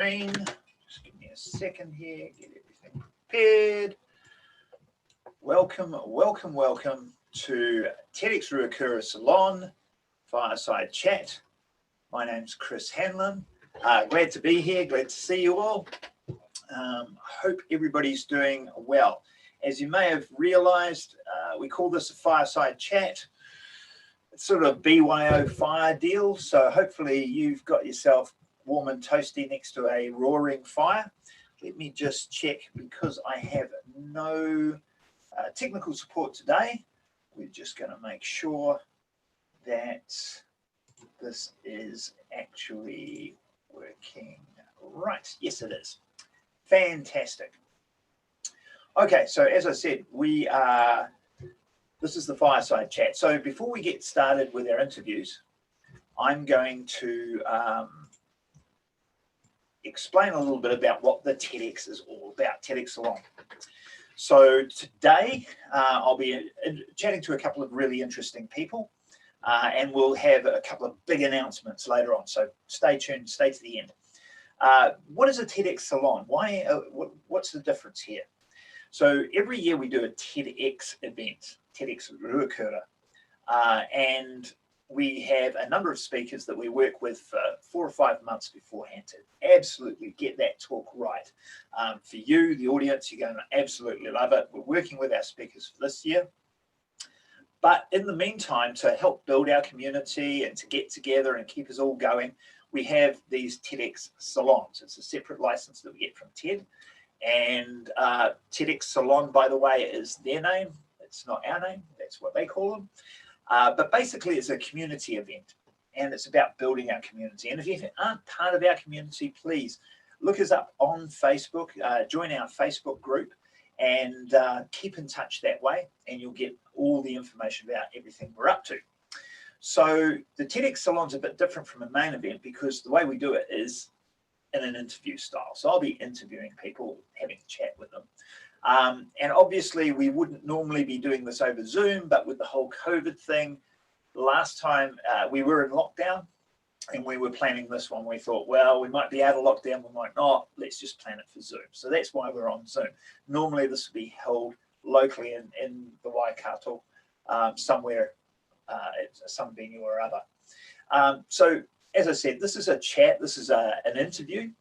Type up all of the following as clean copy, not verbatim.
screen. Just give me a second here, get everything prepared. Welcome, welcome, welcome to TEDxRuakura Salon, Fireside Chat. My name's Chris Hanlon. Glad to be here, glad to see you all. Hope everybody's doing well. As you may have realized, we call this a Fireside Chat. It's sort of a BYO fire deal, so hopefully you've got yourself warm and toasty next to a roaring fire. Let me just check, because I have no technical support today. We're just going to make sure that this is actually working right. Yes, it is. Fantastic. Okay, so as I said, this is the Fireside Chat. So before we get started with our interviews, I'm going to explain a little bit about what the TEDx is all about, TEDx Salon. So today, I'll be chatting to a couple of really interesting people, and we'll have a couple of big announcements later on. So stay tuned, stay to the end. What is a TEDx Salon? What's the difference here? So every year we do a TEDx event, TEDxRuakura, and we have a number of speakers that we work with for 4 or 5 months beforehand to absolutely get that talk right. For you, the audience, you're going to absolutely love it. We're working with our speakers for this year. But in the meantime, to help build our community and to get together and keep us all going, we have these TEDx Salons. It's a separate license that we get from TED. And TEDx Salon, by the way, is their name. It's not our name. That's what they call them. But basically, it's a community event, and it's about building our community. And if you aren't part of our community, please look us up on Facebook, join our Facebook group, and keep in touch that way, and you'll get all the information about everything we're up to. So the TEDx Salon's a bit different from a main event, because the way we do it is in an interview style. So I'll be interviewing people, having a chat with them. And obviously we wouldn't normally be doing this over Zoom, but with the whole COVID thing, last time we were in lockdown and we were planning this one, we thought, well, we might be out of lockdown, we might not, let's just plan it for Zoom. So that's why we're on Zoom. Normally this would be held locally in the Waikato, somewhere at some venue or other. So as I said, this is a chat, this is an interview.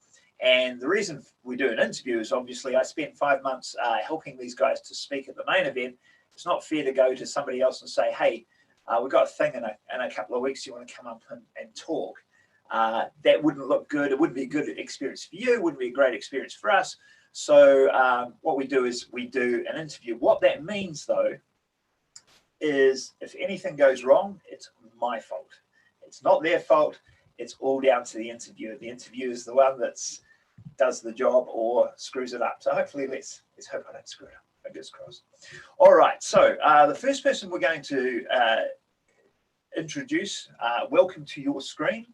And the reason we do an interview is obviously I spent 5 months helping these guys to speak at the main event. It's not fair to go to somebody else and say, hey, we've got a thing in a couple of weeks, you want to come up and talk. That wouldn't look good. It wouldn't be a good experience for you. It wouldn't be a great experience for us. So what we do is we do an interview. What that means, though, is if anything goes wrong, it's my fault. It's not their fault. It's all down to the interviewer. The interviewer is the one that does the job or screws it up. So hopefully, let's hope I don't screw it up. Fingers crossed. All right. So the first person we're going to introduce, welcome to your screen,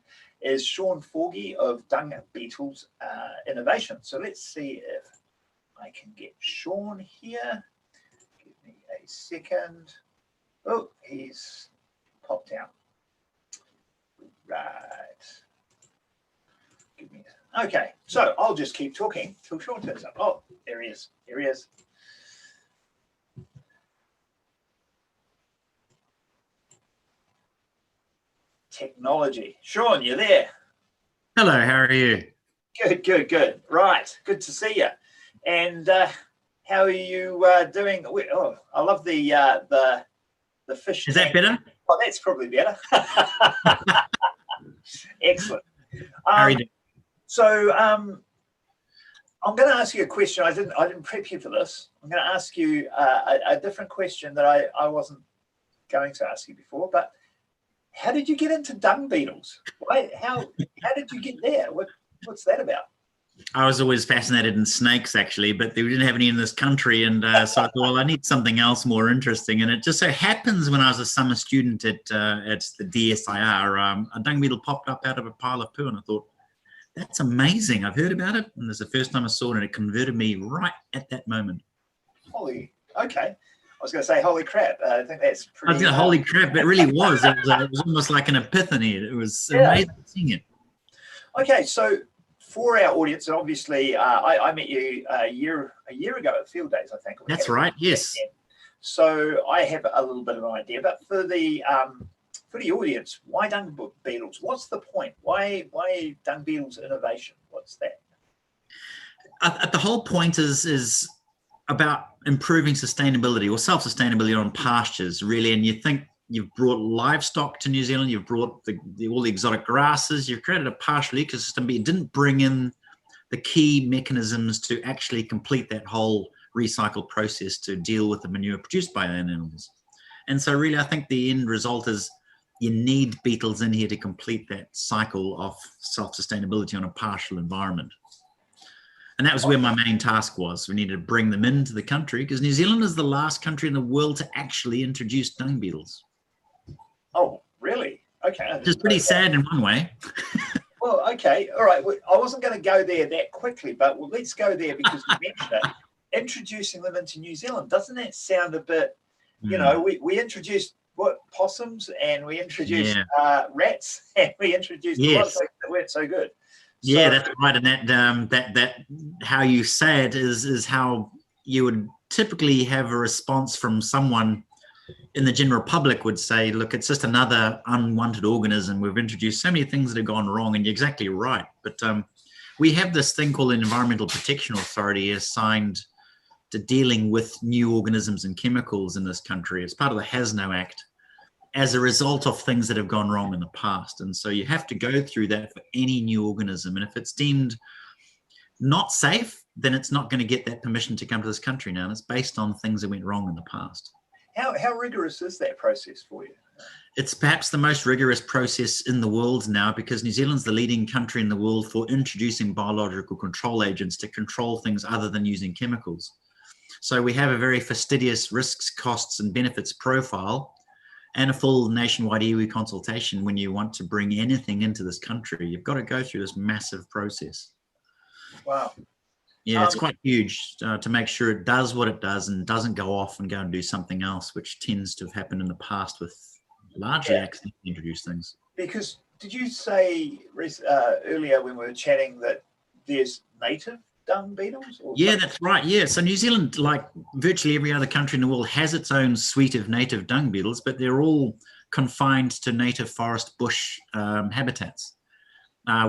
is Shaun Forgie of Dung Beetle's Innovation. So let's see if I can get Shaun here. Give me a second. Oh, he's popped out. Right. Give me that. Okay, so I'll just keep talking till Shaun turns up. Oh, there he is. Here he is. Technology. Shaun, you're there. Hello, how are you? Good, good, good. Right, good to see you. And how are you doing? Oh, I love the fish. Is that better? Oh, that's probably better. Excellent. So I'm going to ask you a question. I didn't prep you for this. I'm going to ask you a different question that I wasn't going to ask you before. But how did you get into dung beetles? How did you get there? What's that about? I was always fascinated in snakes, actually, but they didn't have any in this country. And so I thought, well, I need something else more interesting. And it just so happens when I was a summer student at the DSIR, a dung beetle popped up out of a pile of poo. And I thought, that's amazing. I've heard about it. And this is the first time I saw it, and it converted me right at that moment. Okay. I was going to say, holy crap. I think that's pretty... I was going to holy crap. It really was. It was almost like an epiphany. It was amazing seeing it. Okay, so for our audience, and obviously I met you a year ago at Field Days, I think. That's right. Yes. So I have a little bit of an idea, but for the audience, why dung beetles? What's the point? Why dung beetles innovation? What's that? The whole point is about improving sustainability or self-sustainability on pastures, really. And you think you've brought livestock to New Zealand, you've brought all the exotic grasses, you've created a pastoral ecosystem, but you didn't bring in the key mechanisms to actually complete that whole recycle process to deal with the manure produced by the animals. And so really, I think the end result is you need beetles in here to complete that cycle of self-sustainability on a pastoral environment. And that was where my main task was. We needed to bring them into the country because New Zealand is the last country in the world to actually introduce dung beetles. Oh, really? Okay. Which is pretty sad in one way. Well, okay. All right. Well, I wasn't going to go there that quickly, but let's go there because you mentioned it. Introducing them into New Zealand, doesn't that sound a bit, you know, we introduced possums and we introduced rats and we introduced a lot of things that weren't so good. Yeah, that's right. And that how you say it is how you would typically have a response from someone in the general public would say, look, it's just another unwanted organism. We've introduced so many things that have gone wrong, and you're exactly right. But we have this thing called the Environmental Protection Authority assigned to dealing with new organisms and chemicals in this country. It's part of the HASNO Act, as a result of things that have gone wrong in the past. And so you have to go through that for any new organism. And if it's deemed not safe, then it's not going to get that permission to come to this country now. And it's based on things that went wrong in the past. How rigorous is that process for you? It's perhaps the most rigorous process in the world now because New Zealand's the leading country in the world for introducing biological control agents to control things other than using chemicals. So we have a very fastidious risks, costs, and benefits profile and a full nationwide iwi consultation when you want to bring anything into this country. You've got to go through this massive process. Wow. Yeah, it's quite huge to make sure it does what it does and doesn't go off and go and do something else, which tends to have happened in the past with largely accidentally introduced things. Because did you say earlier when we were chatting that there's native dung beetles? Yeah, that's right. Yeah, so New Zealand, like virtually every other country in the world, has its own suite of native dung beetles, but they're all confined to native forest bush habitats,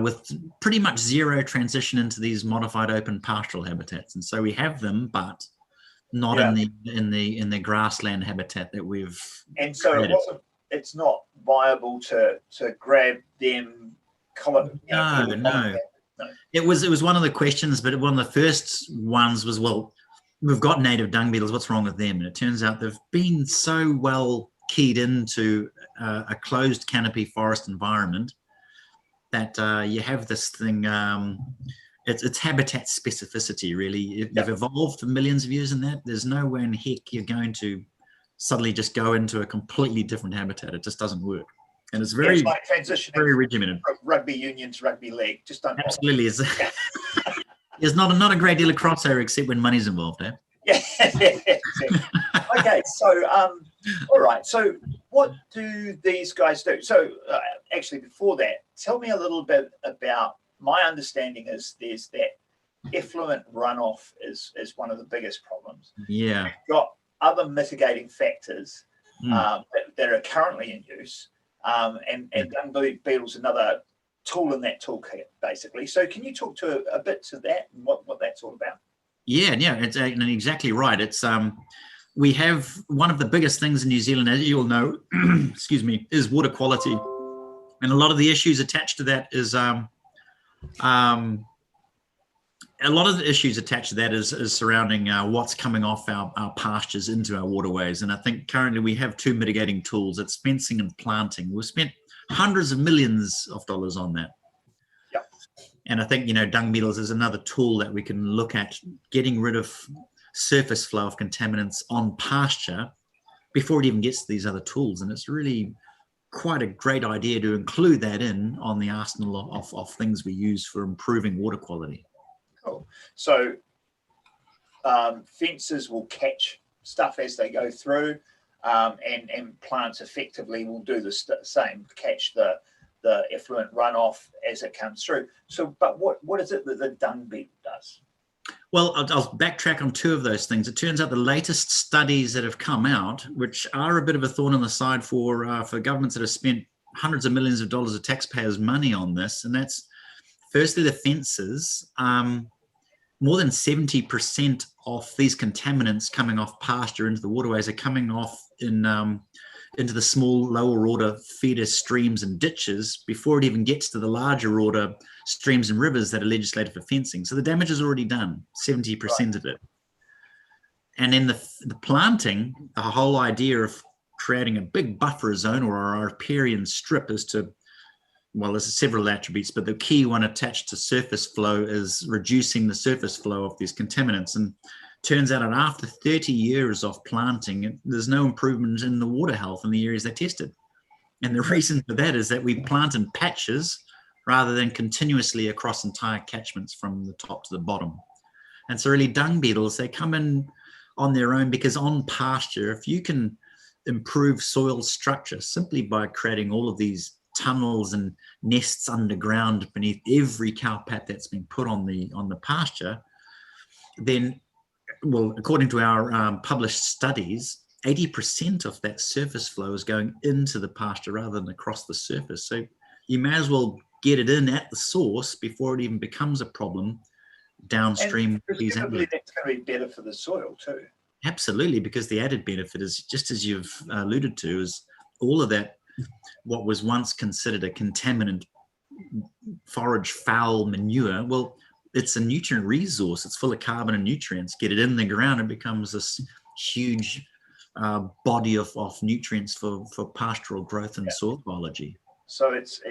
with pretty much zero transition into these modified open pastoral habitats. And so we have them, but not in the grassland habitat that we've created. It's not viable to grab them. No. It was one of the questions, but one of the first ones was, well, we've got native dung beetles, what's wrong with them? And it turns out they've been so well keyed into a closed canopy forest environment that you have this thing, it's habitat specificity, really. They've evolved for millions of years in that. There's no way in heck you're going to suddenly just go into a completely different habitat. It just doesn't work. And it's very, it's like transitioning very regimented. Rugby union to rugby league. Just don't. Absolutely. There's not a great deal of crossover except when money's involved, eh? Yeah. Okay, so all right. So what do these guys do? So actually, before that, tell me a little bit about. My understanding is there's that effluent runoff is one of the biggest problems. Yeah. You've got other mitigating factors that are currently in use. And dung beetle's another tool in that toolkit, basically. So can you talk to a bit to that and what that's all about? Yeah, it's exactly right. It's we have one of the biggest things in New Zealand, as you'll know, excuse me, is water quality, and a lot of the issues attached to that is surrounding what's coming off our pastures into our waterways. And I think currently we have two mitigating tools. It's fencing and planting. We've spent hundreds of millions of dollars on that. Yeah. And I think, dung beetles is another tool that we can look at getting rid of surface flow of contaminants on pasture before it even gets to these other tools. And it's really quite a great idea to include that in on the arsenal of things we use for improving water quality. Cool. So fences will catch stuff as they go through, and plants effectively will do the same, catch the the effluent runoff as it comes through. So, but what is it that the dung beetle does? Well, I'll backtrack on two of those things. It turns out the latest studies that have come out, which are a bit of a thorn in the side for governments that have spent hundreds of millions of dollars of taxpayers' money on this, and that's firstly the fences. More than 70% of these contaminants coming off pasture into the waterways are coming off into the small lower order feeder streams and ditches before it even gets to the larger order streams and rivers that are legislated for fencing. So the damage is already done, 70% of it. And then the planting, the whole idea of creating a big buffer zone or a riparian strip is to, well, there's several attributes, but the key one attached to surface flow is reducing the surface flow of these contaminants. And turns out that after 30 years of planting, there's no improvement in the water health in the areas they tested. And the reason for that is that we plant in patches rather than continuously across entire catchments from the top to the bottom. And so really dung beetles, they come in on their own because on pasture, if you can improve soil structure simply by creating all of these tunnels and nests underground beneath every cow pat that's been put on the pasture, then, well, according to our published studies, 80% of that surface flow is going into the pasture rather than across the surface. So you may as well get it in at the source before it even becomes a problem downstream. And presumably that's going to be better for the soil too. Absolutely, because the added benefit is, just as you've alluded to, is all of that, what was once considered a contaminant forage foul manure, well, it's a nutrient resource. It's full of carbon and nutrients. Get it in the ground, it becomes this huge body of nutrients for pastoral growth and soil biology. So it's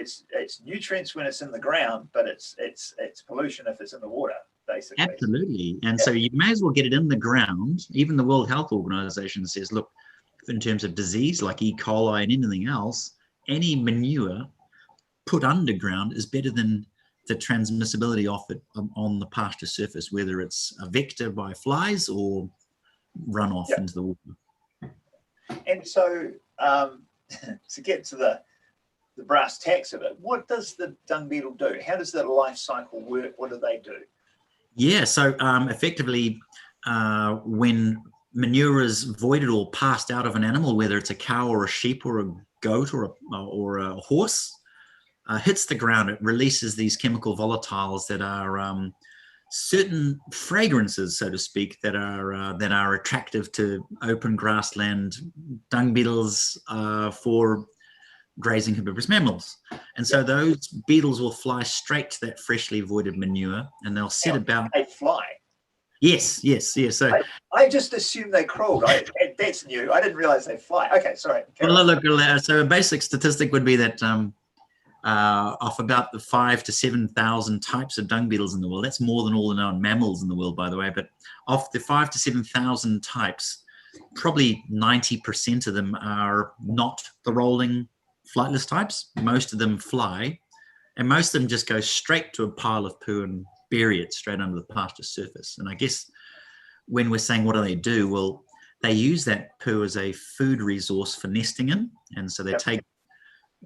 nutrients when it's in the ground, but it's pollution if it's in the water, basically. Absolutely. And so you may as well get it in the ground. Even the World Health Organization says, look, in terms of disease like E. coli and anything else, any manure put underground is better than the transmissibility of it on the pasture surface, whether it's a vector by flies or runoff into the water. And so to get to the brass tacks of it, what does the dung beetle do? How does that life cycle work? What do they do? Yeah, so effectively, when manure is voided or passed out of an animal, whether it's a cow or a sheep or a goat or a horse, hits the ground, it releases these chemical volatiles that are certain fragrances, so to speak, that are attractive to open grassland dung beetles for grazing herbivorous mammals. And so those beetles will fly straight to that freshly voided manure, and they'll sit about. They fly. Yes. So I just assumed they crawled. That's new. I didn't realize they fly. Okay, sorry. Well, look, so a basic statistic would be that of about the 5,000 to 7,000 types of dung beetles in the world, that's more than all the known mammals in the world, by the way, but of the 5,000 to 7,000 types, probably 90% of them are not the rolling flightless types. Most of them fly, and most of them just go straight to a pile of poo and bury it straight under the pasture surface. And I guess when we're saying what do, well, they use that poo as a food resource for nesting in, and so they take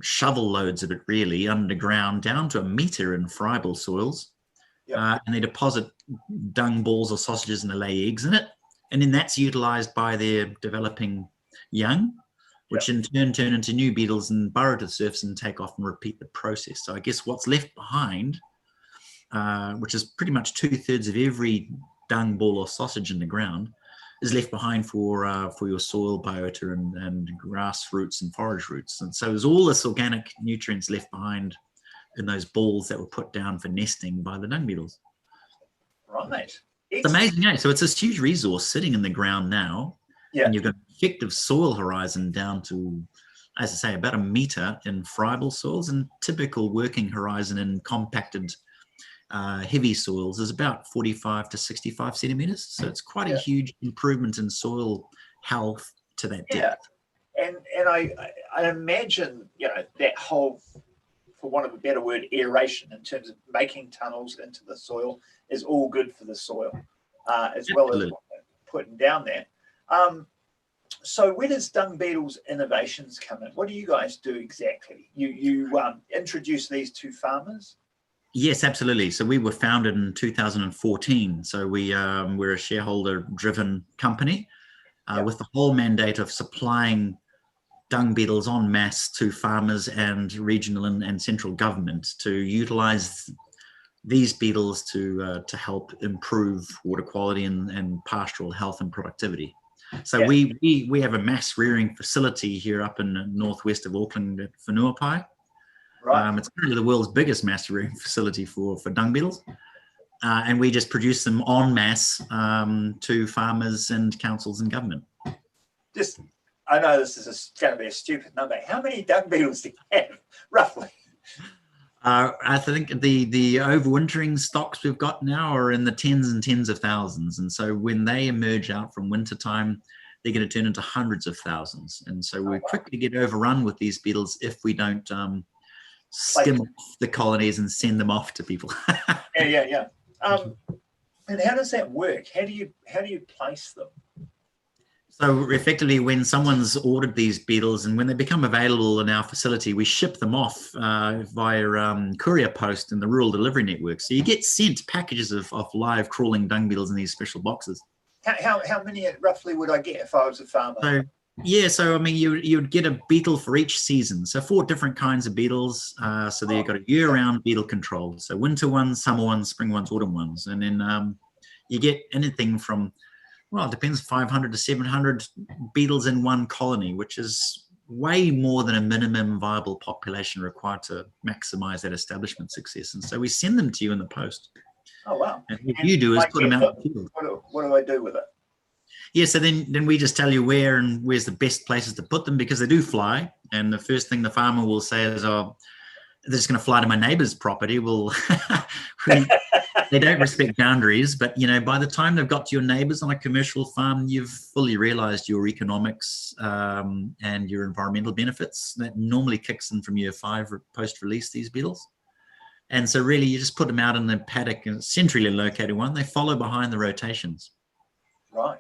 shovel loads of it really underground down to a meter in friable soils, and they deposit dung balls or sausages and they lay eggs in it, and then that's utilized by their developing young, which in turn turn into new beetles and burrow to the surface and take off and repeat the process. So I guess what's left behind, which is pretty much 2/3 of every dung ball or sausage in the ground, is left behind for your soil biota and grass roots and forage roots. And so there's all this organic nutrients left behind in those balls that were put down for nesting by the dung beetles. Right. It's amazing, eh? So it's this huge resource sitting in the ground now, and you've got an effective soil horizon down to, as I say, about 1 meter in friable soils, and typical working horizon in compacted heavy soils is about 45 to 65 centimeters. So it's quite a huge improvement in soil health to that depth. And I imagine, that whole, for want of a better word, aeration in terms of making tunnels into the soil is all good for the soil, as well as putting down there. So where does Dung Beetle's innovations come in? What do you guys do exactly? You introduce these to farmers? Yes, absolutely. So we were founded in 2014. So we're a shareholder-driven company with the whole mandate of supplying dung beetles en masse to farmers and regional and central government to utilize these beetles to help improve water quality and pastoral health and productivity. So we have a mass rearing facility here up in the northwest of Auckland at Whenuapai. Right. It's currently the world's biggest mass rearing facility for dung beetles. And we just produce them en masse to farmers and councils and government. I know this is going to be a stupid number. How many dung beetles do you have, roughly? I think the overwintering stocks we've got now are in the tens and tens of thousands. And so when they emerge out from wintertime, they're going to turn into hundreds of thousands. And so we quickly get overrun with these beetles if we don't skim off the colonies and send them off to people. Yeah. And how does that work? How do you place them? So effectively, when someone's ordered these beetles and when they become available in our facility, we ship them off via courier post in the rural delivery network. So you get sent packages of live crawling dung beetles in these special boxes. How many roughly would I get if I was a farmer? So I mean, you would get a beetle for each season. So 4 different kinds of beetles. So you've got a year-round beetle control. So winter ones, summer ones, spring ones, autumn ones. And then you get anything from, well, it depends, 500 to 700 beetles in one colony, which is way more than a minimum viable population required to maximize that establishment success. And so we send them to you in the post. Oh, wow. And what you do is put them out in the field. What do I do with it? Yeah, so then we just tell you where's the best places to put them, because they do fly. And the first thing the farmer will say is, oh, they're just going to fly to my neighbor's property. Well, they don't respect boundaries, but by the time they've got to your neighbors on a commercial farm, you've fully realized your economics and your environmental benefits. That normally kicks in from year 5 post-release, these beetles. And so really you just put them out in the paddock, a centrally located one. They follow behind the rotations. Right.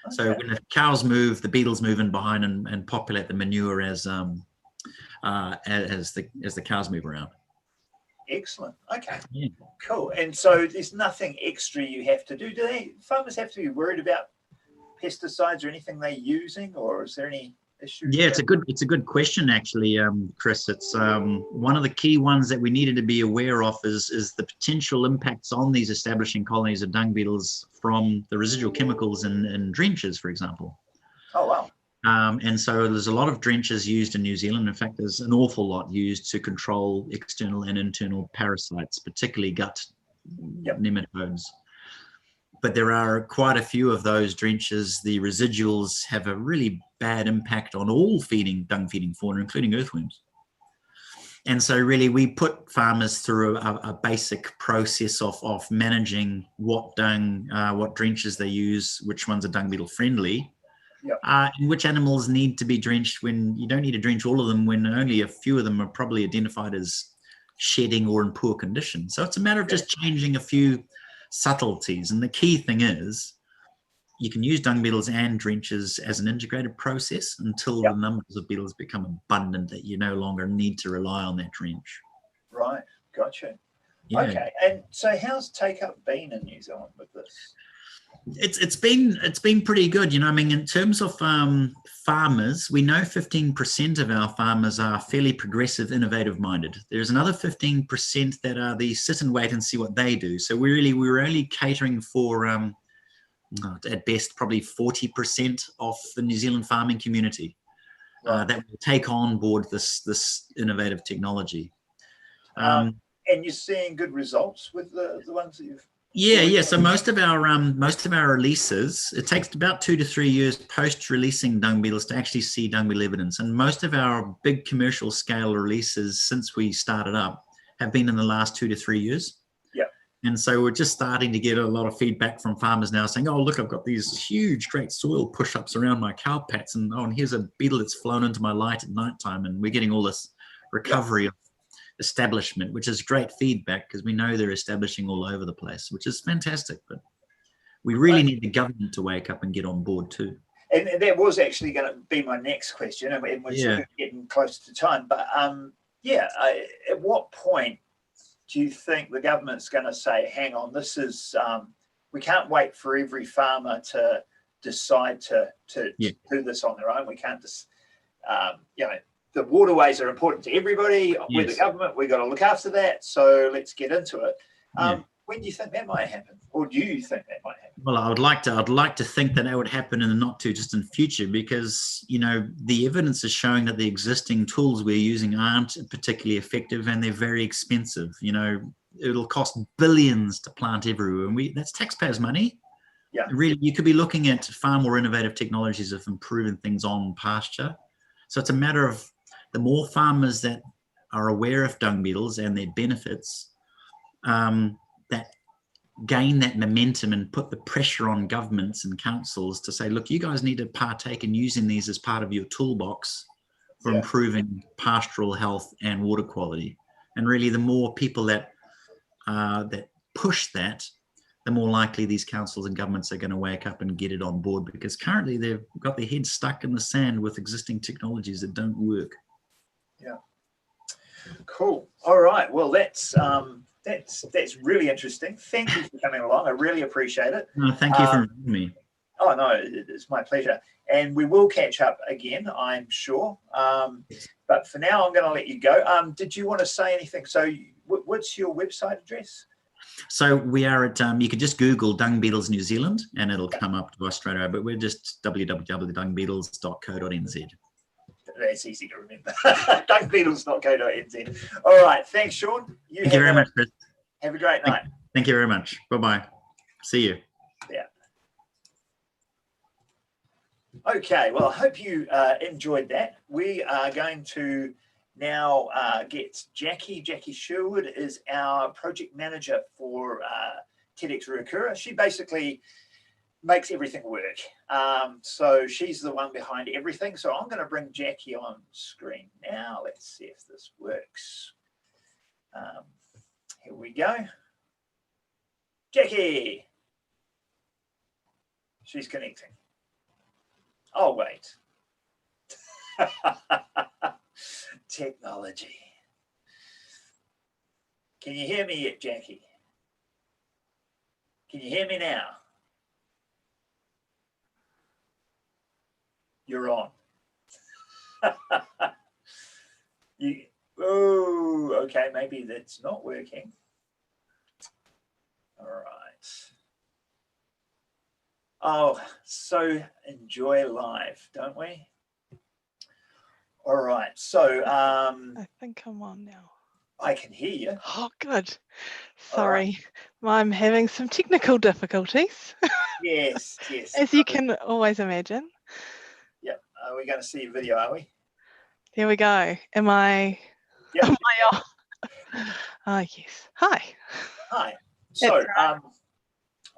Okay. So when the cows move, the beetles move in behind and populate the manure as the cows move around. Excellent. Okay. Yeah. Cool. And so there's nothing extra you have to do. Do farmers have to be worried about pesticides or anything they're using, or is there any issues? Yeah, it's a good question actually, Chris. It's one of the key ones that we needed to be aware of is the potential impacts on these establishing colonies of dung beetles from the residual chemicals in drenches, for example. Oh, wow. And so there's a lot of drenches used in New Zealand. In fact, there's an awful lot used to control external and internal parasites, particularly gut nematodes. But there are quite a few of those drenches. The residuals have a really bad impact on all dung feeding fauna, including earthworms. And so really we put farmers through a basic process of managing what drenches they use, which ones are dung beetle friendly, and which animals need to be drenched when you don't need to drench all of them, when only a few of them are probably identified as shedding or in poor condition. So it's a matter of just changing a few subtleties. And the key thing is you can use dung beetles and drenches as an integrated process until the numbers of beetles become abundant that you no longer need to rely on that drench. Right. Gotcha. Yeah. Okay. And so how's take-up been in New Zealand with this? It's been pretty good. I mean, in terms of farmers, we know 15% of our farmers are fairly progressive, innovative minded. There's another 15% that are the sit and wait and see what they do. So we're only catering for at best probably 40% of the New Zealand farming community that will take on board this innovative technology. And you're seeing good results with the ones that you've. Yeah. So most of our releases, it takes about 2 to 3 years post-releasing dung beetles to actually see dung beetle evidence. And most of our big commercial scale releases since we started up have been in the last 2 to 3 years. Yeah. And so we're just starting to get a lot of feedback from farmers now saying, oh, look, I've got these huge, great soil push-ups around my cow pats. And here's a beetle that's flown into my light at nighttime. And we're getting all this recovery of establishment, which is great feedback because we know they're establishing all over the place, which is fantastic. But we really need the government to wake up and get on board too. And that was actually going to be my next question, and we're sort of getting close to time. But at what point do you think the government's going to say, hang on, this is, we can't wait for every farmer to decide to do this on their own. We can't just, the waterways are important to everybody. We're the government, we've got to look after that. So let's get into it. When do you think that might happen? Or do you think that might happen? Well, I'd like to think that would happen in the not too distant future, because, the evidence is showing that the existing tools we're using aren't particularly effective, and they're very expensive. It'll cost billions to plant everywhere, and that's taxpayers' money. Yeah. Really, you could be looking at far more innovative technologies of improving things on pasture. So it's a matter of the more farmers that are aware of dung beetles and their benefits, that gain that momentum and put the pressure on governments and councils to say, look, you guys need to partake in using these as part of your toolbox for improving pastoral health and water quality. And really, the more people that push that, the more likely these councils and governments are going to wake up and get it on board, because currently they've got their heads stuck in the sand with existing technologies that don't work. Yeah. Cool. All right. Well, that's really interesting. Thank you for coming along. I really appreciate it. No, thank you for having me. Oh, no, it's my pleasure. And we will catch up again, I'm sure. But for now, I'm going to let you go. Did you want to say anything? So what's your website address? So we are at, you can just Google Dung Beetles New Zealand and it'll come up to us straight away, but we're just www.dungbeetles.co.nz. That's easy to remember. Dungbeetles.co.nz. All right. Thanks, Shaun. Thank you very much, Chris. Have a great night. Thank you very much. Bye-bye. See you. Yeah. Okay. Well, I hope you enjoyed that. We are going to now get Jacki Sherwood is our project manager for TEDxRuakura. She basically makes everything work. So she's the one behind everything. So I'm going to bring Jacki on screen now. Let's see if this works. Here we go. Jacki. She's connecting. Oh, wait. Technology. Can you hear me yet, Jacki? Can you hear me now? You're on. Okay, maybe that's not working. All right. Oh, so enjoy live, don't we? All right, so I think I'm on now. I can hear you. Oh, good. Sorry, I'm having some technical difficulties. Yes. As you can always imagine. Yep. Are we going to see a video, are we? There we go. Am I? Yep. Am I on? Oh, yes. Hi. So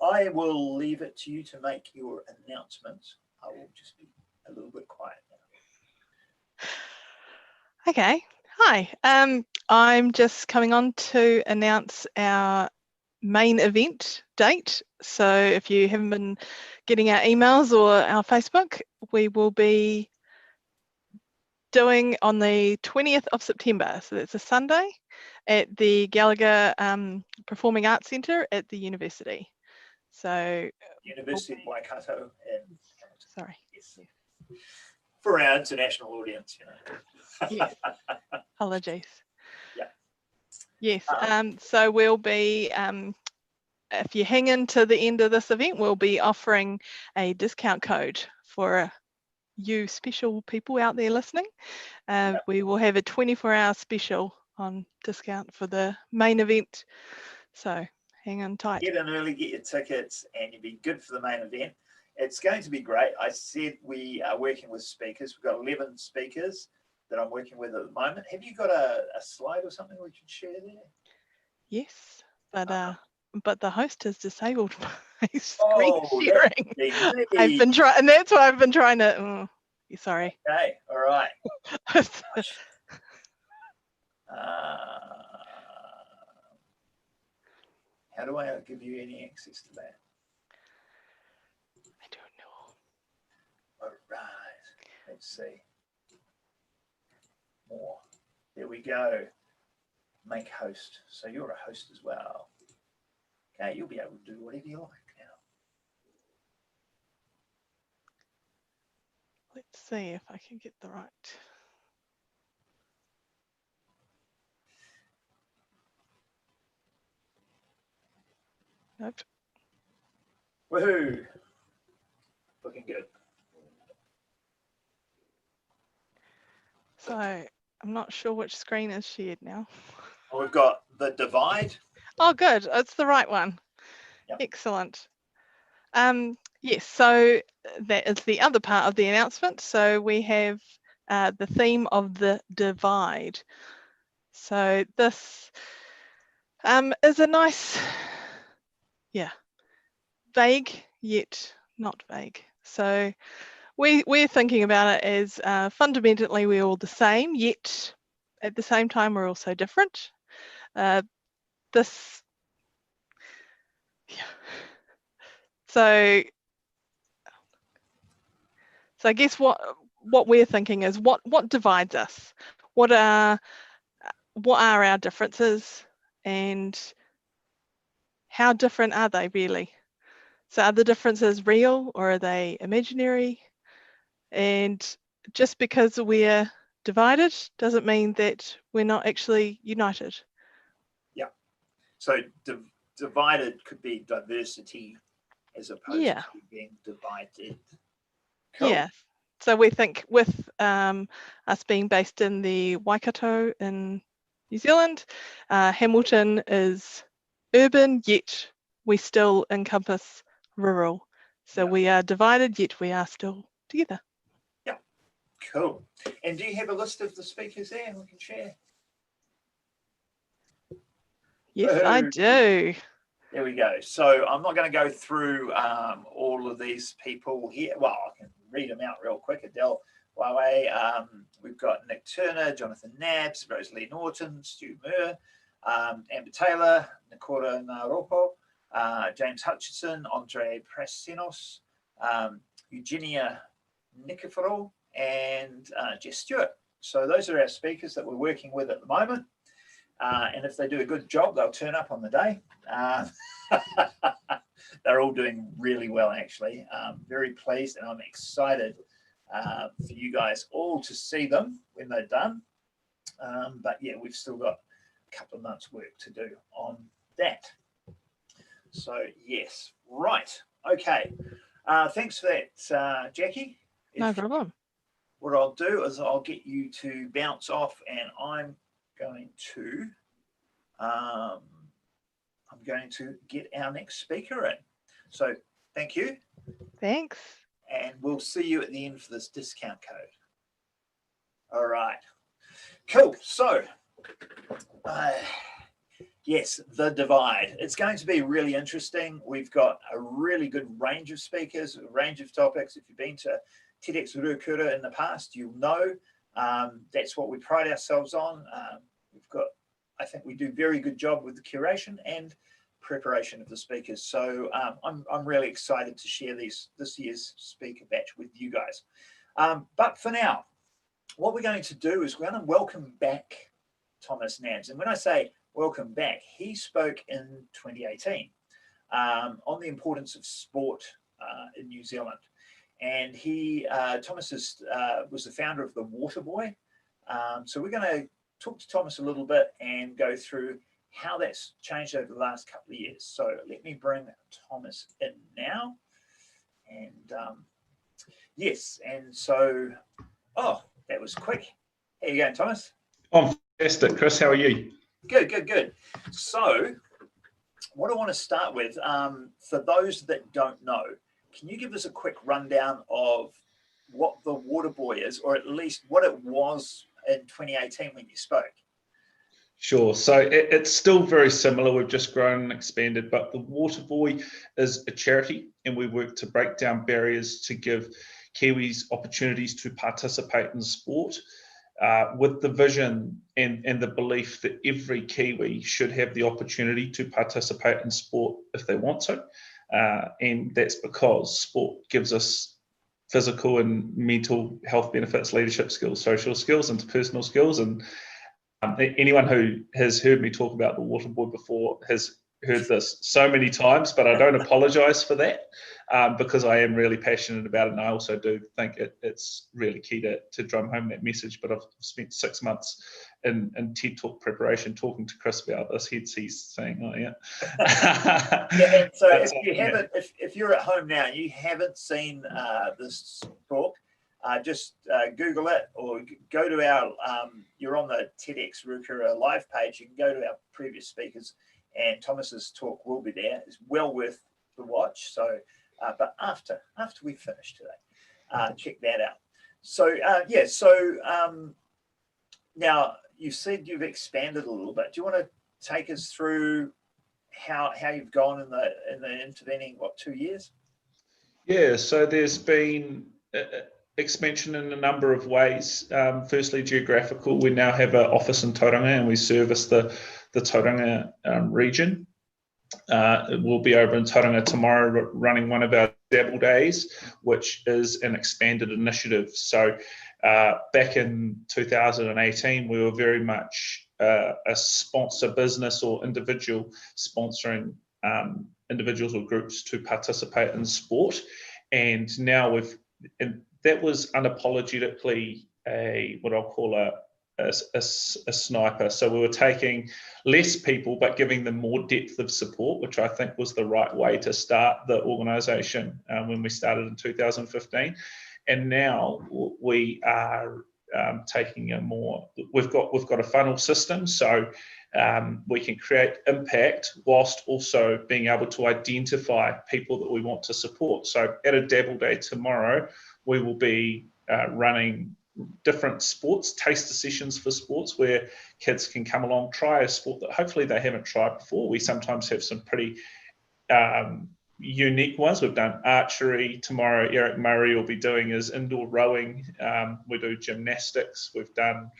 I will leave it to you to make your announcement. I will just be a little bit quiet now. Okay. Hi. I'm just coming on to announce our main event date. So if you haven't been getting our emails or our Facebook, we will be doing on the 20th of September. So that's a Sunday at the Gallagher Performing Arts Centre at the university. So University of Waikato. Sorry. Yes. For our international audience, Yes. Apologies. Yeah. Yes. So we'll be, if you hang in to the end of this event, we'll be offering a discount code for you special people out there listening. We will have a 24-hour special on discount for the main event. So hang on tight. Get in early, get your tickets, and you'll be good for the main event. It's going to be great. I said we are working with speakers. We've got 11 speakers that I'm working with at the moment. Have you got a slide or something we can share there? Yes, but the host has disabled my screen sharing. I've been trying, and that's why I've been trying to. Sorry. Okay. All right. How do I give you any access to that? I don't know. All right. Let's see. More. There we go. Make host. So you're a host as well. Okay, you'll be able to do whatever you like now. Let's see if I can get the right. Nope. Woohoo! Looking good. So I'm not sure which screen is shared now. Well, we've got the divide. Oh, good. It's the right one. Yep. Excellent. Yes, so that is the other part of the announcement. So we have the theme of the divide. So this is a nice, vague yet not vague. So we're thinking about it as fundamentally we're all the same, yet at the same time we're also different. So I guess what we're thinking is what divides us? What are our differences, and how different are they really? So are the differences real or are they imaginary? And just because we're divided doesn't mean that we're not actually united. Yeah. So divided could be diversity as opposed to being divided. Cool. Yeah. So we think with us being based in the Waikato in New Zealand, Hamilton is urban, yet we still encompass rural. So we are divided, yet we are still together. Yeah, cool. And do you have a list of the speakers there we can share? Yes, I do. There we go. So I'm not going to go through all of these people here. Well, I can read them out real quick. Adele Wairua, we've got Nick Turner, Jonathan Nabbs, Rosalie Norton, Stu Muir, Amber Taylor, Nakora Naropo, James Hutchinson, Andre Prasinos, Eugenia Nikiforou, and Jess Stewart. So those are our speakers that we're working with at the moment. And if they do a good job, they'll turn up on the day. They're all doing really well, actually. Very pleased, and I'm excited for you guys all to see them when they're done. But yeah, we've still got a couple of months' work to do on that. So yes, right, okay. Thanks for that, Jackie. No problem. What I'll do is I'll get you to bounce off, and I'm going to get our next speaker in. So thank you. Thanks. And we'll see you at the end for this discount code. All right. Cool. So yes, the divide. It's going to be really interesting. We've got a really good range of speakers, a range of topics. If you've been to TEDxRuakura in the past, you'll know that's what we pride ourselves on. We've got, I think we do a very good job with the curation and preparation of the speakers. So I'm really excited to share this year's speaker batch with you guys. But for now, what we're going to do is we're going to welcome back Thomas Nabbs. And when I say welcome back, he spoke in 2018 on the importance of sport in New Zealand. And Thomas was the founder of the Waterboy. So we're going to talk to Thomas a little bit and go through how that's changed over the last couple of years. So let me bring Thomas in now. And yes, and so, oh, that was quick. How you going, Thomas? I'm fantastic, Chris. How are you? Good, good, good. So what I want to start with, for those that don't know, can you give us a quick rundown of what the Waterboy is, or at least what it was in 2018 when you spoke? Sure. So it's still very similar. We've just grown and expanded, but the Waterboy is a charity, and we work to break down barriers to give Kiwis opportunities to participate in sport, with the vision and the belief that every Kiwi should have the opportunity to participate in sport if they want to. And that's because sport gives us physical and mental health benefits, leadership skills, social skills, interpersonal skills. And anyone who has heard me talk about the Waterboy before has heard this so many times, but I don't apologize for that, because I am really passionate about it, and I also do think it's really key to drum home that message. But I've spent 6 months in TED Talk preparation talking to Chris about this. He's saying, oh yeah. Yeah, and so if you haven't, if you're at home now, you haven't seen this talk, just Google it, or go to our, you're on the TEDxRuakura live page, you can go to our previous speakers, and Thomas's talk will be there. It's well worth the watch. So, but after we finish today, check that out. So yeah, so now you said you've expanded a little bit. Do you want to take us through how you've gone in the intervening 2 years? Yeah, so there's been expansion in a number of ways. Firstly, geographical. We now have an office in Tauranga, and we service the Tauranga region. We'll be over in Tauranga tomorrow running one of our Dabble Days, which is an expanded initiative. So back in 2018, we were very much a sponsor business or individual sponsoring individuals or groups to participate in sport. And now that was unapologetically what I'll call a sniper. So we were taking less people but giving them more depth of support, which I think was the right way to start the organisation when we started in 2015. And now we are taking a more, we've got a funnel system, so we can create impact whilst also being able to identify people that we want to support. So at a Dabble Day tomorrow, we will be running different sports, taster sessions for sports, where kids can come along, try a sport that hopefully they haven't tried before. We sometimes have some pretty unique ones. We've done archery. Tomorrow, Eric Murray will be doing his indoor rowing. We do gymnastics. We've done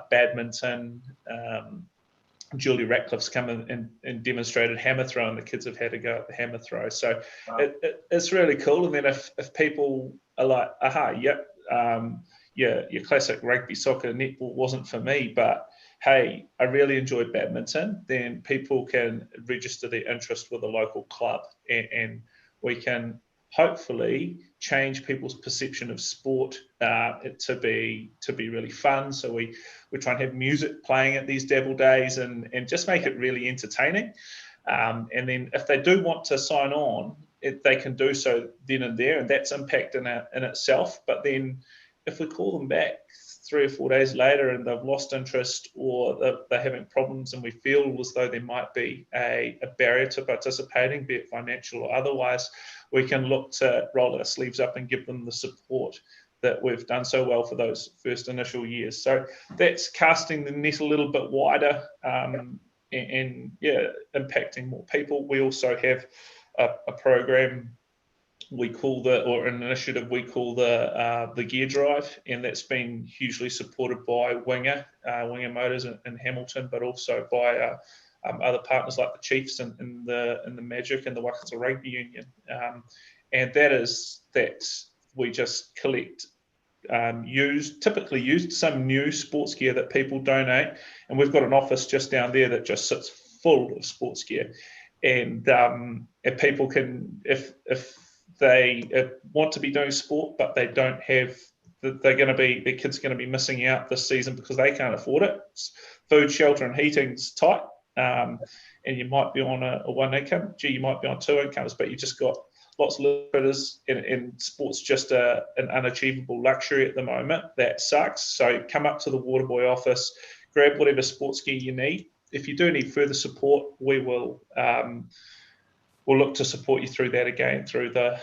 badminton. Julie Ratcliffe's come in and demonstrated hammer throw, and the kids have had to go at the hammer throw. So wow. It's really cool. And then if people are like, aha, yep, your classic rugby, soccer, netball wasn't for me, but hey, I really enjoyed badminton, then people can register their interest with a local club, and we can hopefully change people's perception of sport to be really fun. So we try and have music playing at these Dabble Days and just make it really entertaining. And then if they do want to sign on, they can do so then and there, and that's impact in itself. But then if we call them back 3 or 4 days later and they've lost interest, or they're having problems, and we feel as though there might be a barrier to participating, be it financial or otherwise, we can look to roll our sleeves up and give them the support that we've done so well for those first initial years. So that's casting the net a little bit wider, and yeah, impacting more people. We also have a program we call an initiative we call the Gear Drive, and that's been hugely supported by Winger Motors in Hamilton, but also by other partners like the Chiefs and the Magic and the Waikato Rugby Union. And that we just collect typically used some new sports gear that people donate, and we've got an office just down there that just sits full of sports gear. And if people can, if they want to be doing sport, but they don't have, their kids are going to be missing out this season because they can't afford it. Food, shelter, and heating's tight, and you might be on a one income. You might be on 2 incomes, but you just got lots of limiters, and sport's just an unachievable luxury at the moment. That sucks. So come up to the Waterboy office, grab whatever sports gear you need. If you do need further support, we will we'll look to support you through that again, through that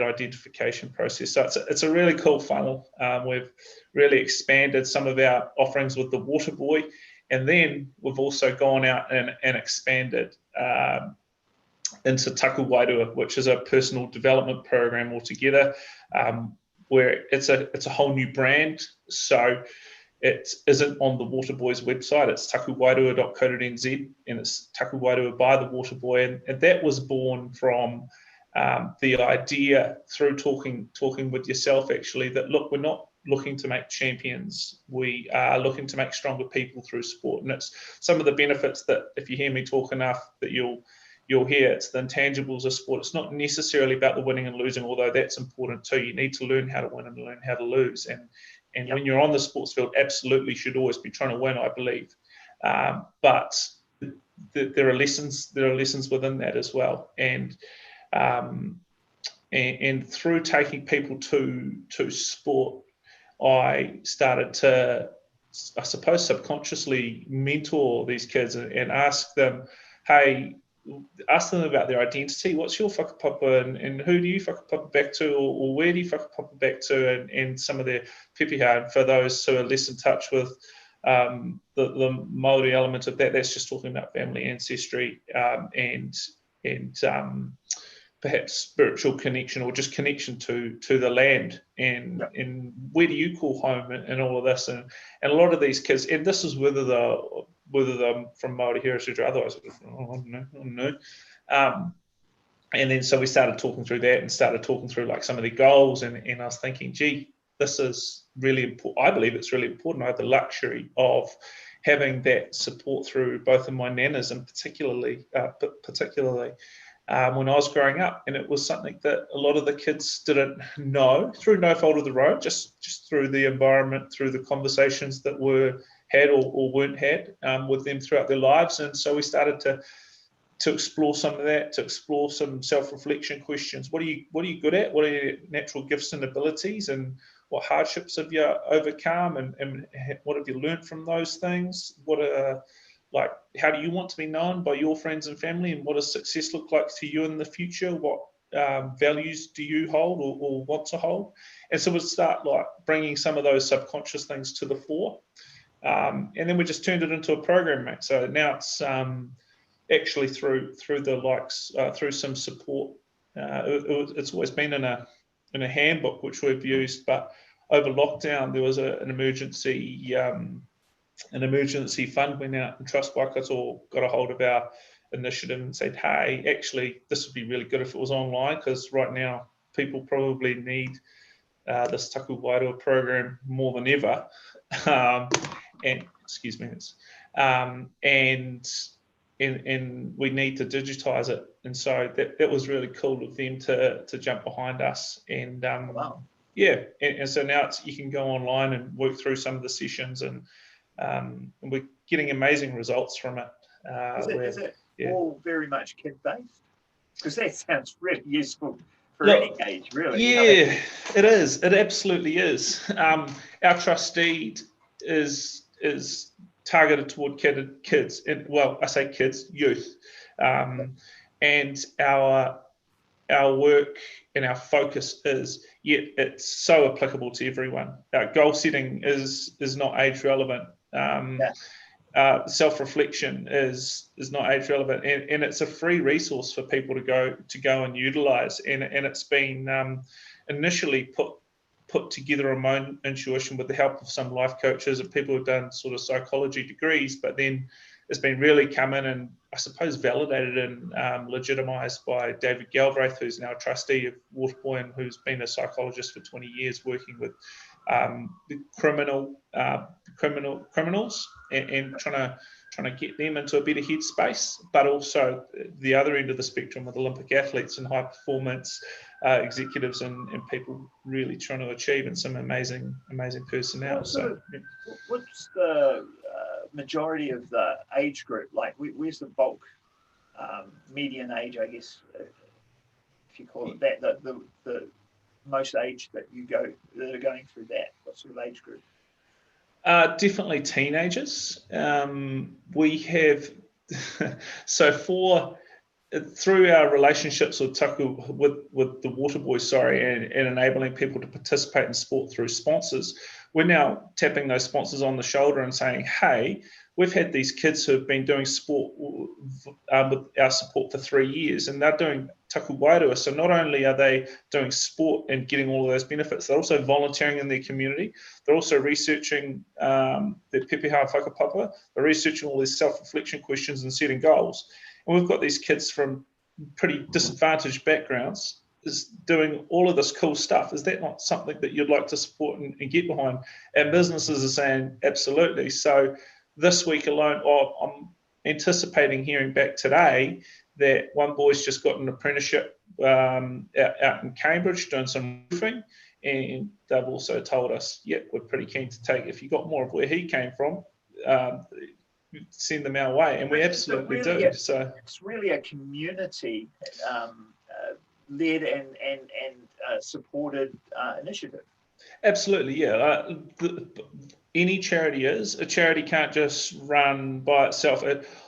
identification process. So it's a really cool funnel. We've really expanded some of our offerings with the Waterboy, and then we've also gone out and expanded into Taku Wairua, which is a personal development program altogether, where it's a whole new brand. So it isn't on the Waterboy's website. It's takuwairua.co.nz, and it's Taku Wairua by the Waterboy. And that was born from the idea through talking with yourself, actually, that look, we're not looking to make champions. We are looking to make stronger people through sport. And it's some of the benefits that, if you hear me talk enough, that you'll hear. It's the intangibles of sport. It's not necessarily about the winning and losing, although that's important too. You need to learn how to win and learn how to lose. And when you're on the sports field, absolutely should always be trying to win, I believe. But there are lessons within that as well. And through taking people to sport, I started to, I suppose, subconsciously mentor these kids and ask them, hey, ask them about their identity. What's your whakapapa, and who do you whakapapa back to, or where do you whakapapa back to, and some of their pepeha. And for those who are less in touch with the Māori element of that, that's just talking about family ancestry and perhaps spiritual connection, or just connection to the land, and where do you call home, and all of this, and a lot of these kids, and this is whether they're from Māori heritage or otherwise, I don't know. And then so we started talking through that, and started talking through like some of the goals, and I was thinking, gee, this is really important. I believe it's really important. I have the luxury of having that support through both of my nanas, and particularly when I was growing up, and it was something that a lot of the kids didn't know, through no fault of their own, just through the environment, through the conversations that were had or weren't had with them throughout their lives. And so we started to explore some of that, to explore some self-reflection questions. What are you good at? What are your natural gifts and abilities? And what hardships have you overcome? And what have you learned from those things? How do you want to be known by your friends and family? And what does success look like to you in the future? What values do you hold or want to hold? And so we'll start like bringing some of those subconscious things to the fore. And then we just turned it into a program, mate. So now it's actually through the likes, through some support. It's always been in a handbook which we've used, but over lockdown there was an emergency fund went out, and Trust Waikato got a hold of our initiative and said, hey, actually this would be really good if it was online, because right now people probably need this Taku Wairua program more than ever. And we need to digitize it. And so that was really cool of them to jump behind us. And Wow. Yeah, and so now you can go online and work through some of the sessions, and we're getting amazing results from it. Is it all very much kid-based? Because that sounds really useful for any age, really. Yeah, it is. It absolutely is. Our trustee is targeted toward kids, and well, I say kids, youth, and our work and our focus is, yet it's so applicable to everyone. Goal setting is not age relevant. Self-reflection is not age relevant, and it's a free resource for people to go and utilize. And it's been initially put together on my own intuition with the help of some life coaches and people who've done sort of psychology degrees, but then it's been really come in and I suppose validated and legitimised by David Galbraith, who's now a trustee of Waterboy and who's been a psychologist for 20 years working with criminals and trying to get them into a better headspace, but also the other end of the spectrum with Olympic athletes and high performance executives and people really trying to achieve, and some amazing personnel. What's the majority of the age group? Like, where's the bulk median age, I guess, if you call it that, the most age that are going through that? What sort of age group? Definitely teenagers. We have through our relationships with Taku, with the Waterboy, and enabling people to participate in sport through sponsors, we're now tapping those sponsors on the shoulder and saying, hey, we've had these kids who have been doing sport with our support for 3 years, and they're doing Taku Wairua. So not only are they doing sport and getting all of those benefits, they're also volunteering in their community. They're also researching their pepeha and whakapapa. They're researching all these self-reflection questions and setting goals. And we've got these kids from pretty disadvantaged backgrounds is doing all of this cool stuff. Is that not something that you'd like to support and get behind? And businesses are saying absolutely. So this week alone, I'm anticipating hearing back today that one boy's just got an apprenticeship out in Cambridge doing some roofing, and they've also told us, yep, we're pretty keen to take, if you got more of where he came from, send them our way, and we absolutely do. So it's really a community led and supported initiative. Absolutely, yeah. Any charity is. A charity can't just run by itself.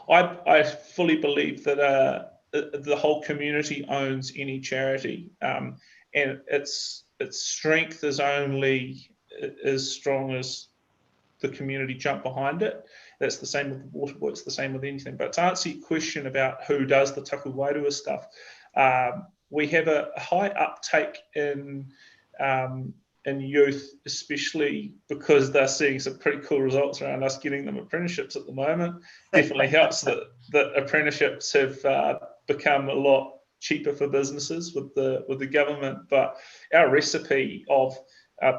I fully believe that the whole community owns any charity, and its strength is only as strong as the community jump behind it. That's the same with Waterboy, it's the same with anything. But to answer your question about who does the Taku Wairua stuff, we have a high uptake in youth, especially because they're seeing some pretty cool results around us getting them apprenticeships at the moment. Definitely helps that apprenticeships have become a lot cheaper for businesses with the government. But our recipe of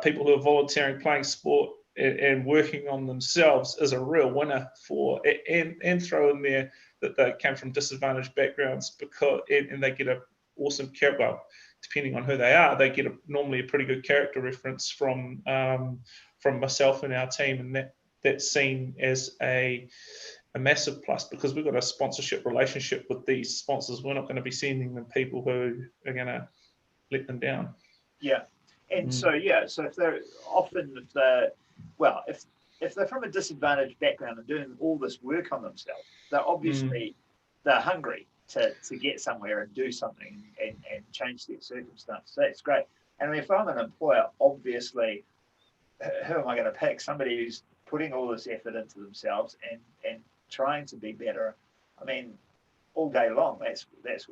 people who are volunteering, playing sport, and working on themselves is a real winner for, and throw in there that they came from disadvantaged backgrounds, because and they get a awesome character. Well, depending on who they are, they get normally a pretty good character reference from myself and our team, and that's seen as a massive plus, because we've got a sponsorship relationship with these sponsors. We're not going to be sending them people who are going to let them down. Yeah, and so if they're often if they're from a disadvantaged background and doing all this work on themselves, they're obviously they're hungry to get somewhere and do something and change their circumstances. So that's great. And if I'm an employer, obviously, who am I going to pick? Somebody who's putting all this effort into themselves and trying to be better. I mean, all day long, that's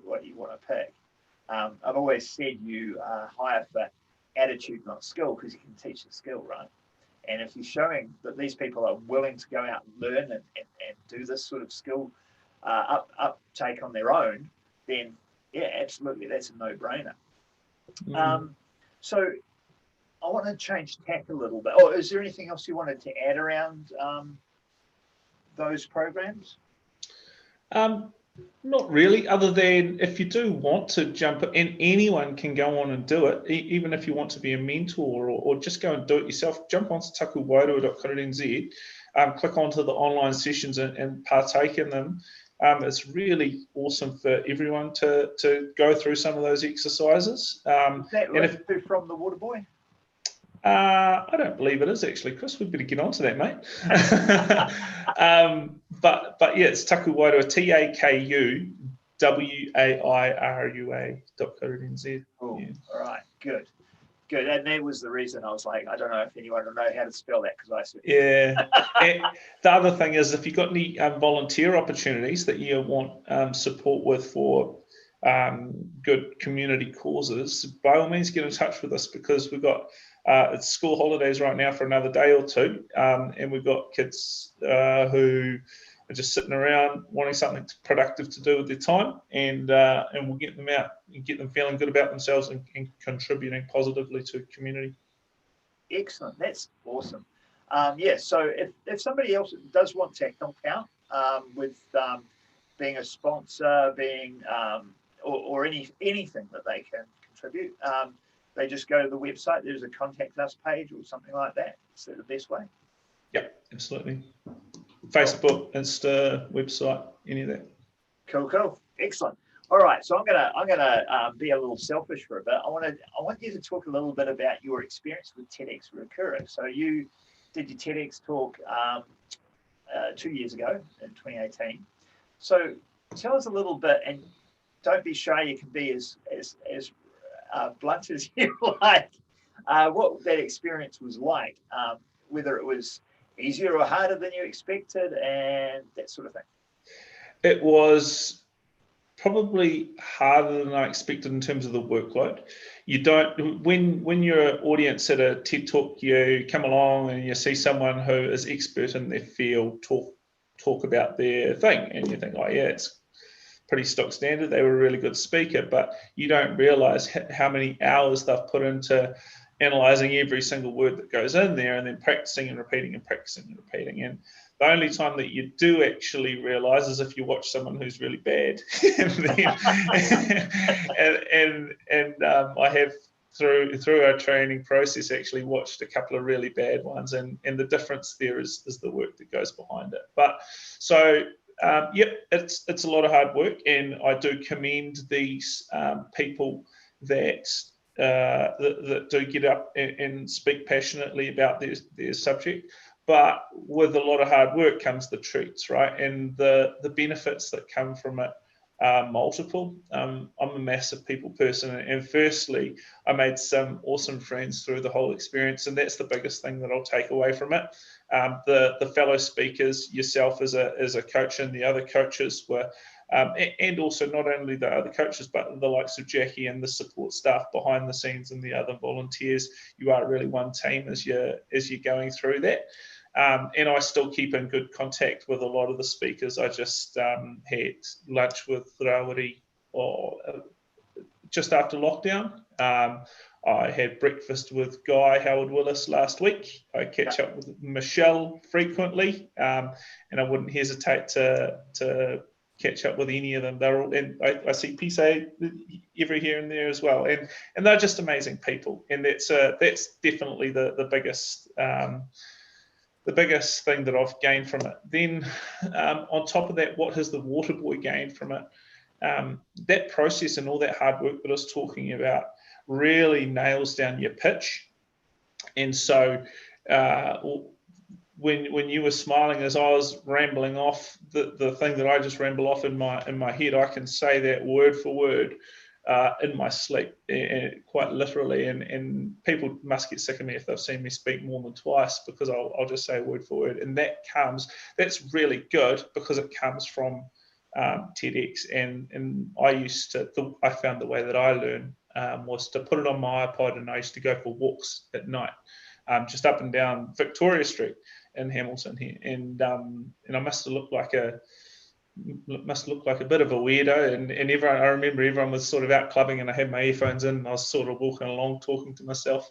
what you want to pick. I've always said you hire for attitude, not skill, because you can teach the skill, right? And if you're showing that these people are willing to go out and learn and do this sort of skill uptake on their own, then yeah, absolutely, that's a no-brainer. So I want to change tack a little bit. Oh, is there anything else you wanted to add around those programs? Not really, other than if you do want to jump, and anyone can go on and do it, even if you want to be a mentor or just go and do it yourself, jump onto takuwairua.co.nz, click onto the online sessions and partake in them. It's really awesome for everyone to go through some of those exercises. Is that linked from the Waterboy? I don't believe it is, actually, Chris. We'd better get on to that, mate. But yeah, it's Taku Wairua, TAKUWAIRUA.co.nz. Cool. Yeah. All right, good. And that was the reason I was like, I don't know if anyone will know how to spell that, because I said. Yeah. And the other thing is, if you've got any volunteer opportunities that you want support with for good community causes, by all means get in touch with us, because we've got it's school holidays right now for another day or two, and we've got kids who are just sitting around wanting something productive to do with their time, and we'll get them out and get them feeling good about themselves and contributing positively to the community. Excellent, that's awesome. So if somebody else does want to help out with being a sponsor, being or anything that they can contribute, they just go to the website. There's a contact us page or something like that. Is that the best way? Yep, absolutely. Facebook, Insta, website, any of that. Cool. Excellent. All right, so I'm gonna be a little selfish for a bit. I want you to talk a little bit about your experience with TEDxRuakura. So you did your TEDx talk 2 years ago in 2018. So tell us a little bit, and don't be shy. You can be as blunt as you like. What that experience was like, whether it was easier or harder than you expected, and that sort of thing. It was probably harder than I expected in terms of the workload. You don't, when you're an audience at a TED Talk, you come along and you see someone who is expert in their field talk about their thing, and you think, oh yeah, pretty stock standard. They were a really good speaker, but you don't realise how many hours they've put into analysing every single word that goes in there, and then practicing and repeating and practicing and repeating. And the only time that you do actually realise is if you watch someone who's really bad. and I have through our training process actually watched a couple of really bad ones, and the difference there is the work that goes behind it. But so it's a lot of hard work, and I do commend these people that do get up and speak passionately about their subject. But with a lot of hard work comes the treats, right? And the benefits that come from it are multiple. I'm a massive people person, and firstly, I made some awesome friends through the whole experience, and that's the biggest thing that I'll take away from it. The fellow speakers, yourself as a coach, and the other coaches were, and also not only the other coaches, but the likes of Jacki and the support staff behind the scenes and the other volunteers. You are really one team as you're going through that. And I still keep in good contact with a lot of the speakers. I just had lunch with Rawiri just after lockdown. I had breakfast with Guy Howard Willis last week. I catch up with Michelle frequently, and I wouldn't hesitate to catch up with any of them. They're all, and I see Pisa every here and there as well, and they're just amazing people. And that's definitely the biggest. The biggest thing that I've gained from it. Then on top of that, what has the Waterboy gained from it? That process and all that hard work that I was talking about really nails down your pitch. And so when you were smiling as I was rambling off the thing that I just ramble off in my head, I can say that word for word in my sleep, quite literally, and people must get sick of me if they've seen me speak more than twice, because I'll just say word for word, and that's really good because it comes from TEDx, and I found the way that I learn was to put it on my iPod, and I used to go for walks at night, just up and down Victoria Street in Hamilton here, and I must look like a bit of a weirdo, and everyone, I remember everyone was sort of out clubbing, and I had my earphones in, and I was sort of walking along talking to myself,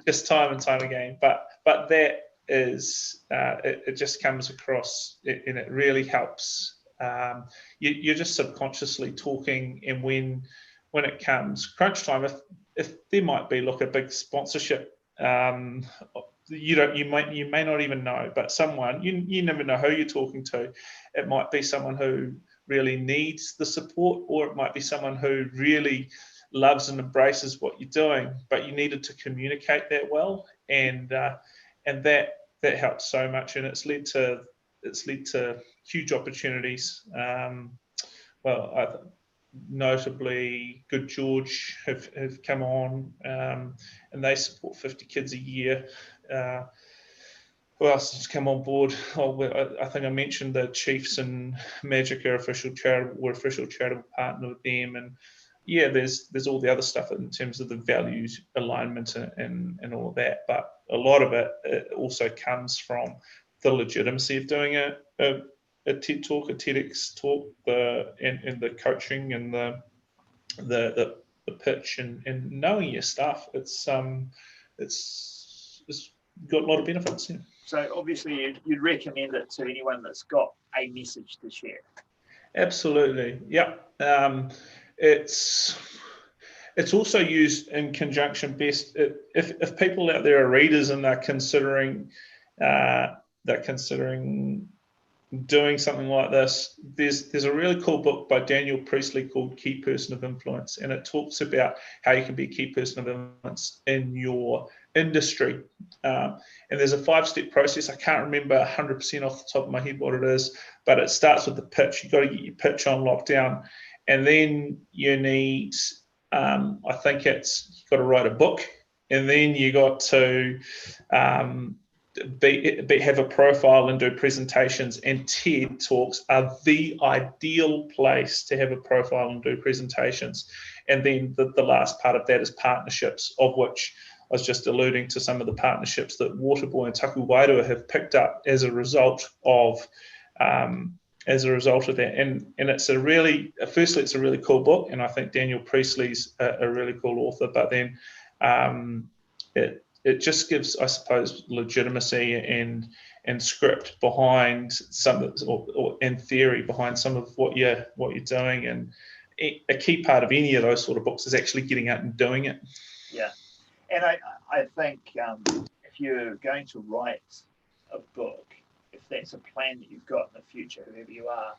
just time and time again. But that is it just comes across, and it really helps. You're just subconsciously talking, and when it comes crunch time, if there might be a big sponsorship, you may not even know, but someone, you never know who you're talking to. It might be someone who really needs the support, or it might be someone who really loves and embraces what you're doing, but you needed to communicate that well, and that helps so much, and it's led to huge opportunities. Notably, Good George have come on, and they support 50 kids a year. Who else has come on board? I think I mentioned the Chiefs and Magic are official charitable partner with them, and there's all the other stuff in terms of the values alignment and all of that. But a lot of it also comes from the legitimacy of doing a TED talk, a TEDx talk, and the coaching and the pitch and knowing your stuff. It's got a lot of benefits. Yeah. So obviously you'd recommend it to anyone that's got a message to share. Absolutely. Yeah. It's also used in conjunction best if people out there are readers and they're considering doing something like this. There's a really cool book by Daniel Priestley called Key Person of Influence, and it talks about how you can be a key person of influence in your industry. And there's a 5-step process. I can't remember 100% off the top of my head what it is, but it starts with the pitch. You've got to get your pitch on lockdown, and then you need, I think you've got to write a book, and then you got to have a profile and do presentations, and TED Talks are the ideal place to have a profile and do presentations. And then the last part of that is partnerships, of which I was just alluding to some of the partnerships that Waterboy and Taku Wairua have picked up as a result of as a result of that. And it's a really, firstly, it's a really cool book, and I think Daniel Priestley's a really cool author. But then it just gives, I suppose, legitimacy and script behind some, or in theory behind some of what you're doing. And a key part of any of those sort of books is actually getting out and doing it. Yeah, and I think if you're going to write a book, if that's a plan that you've got in the future, whoever you are,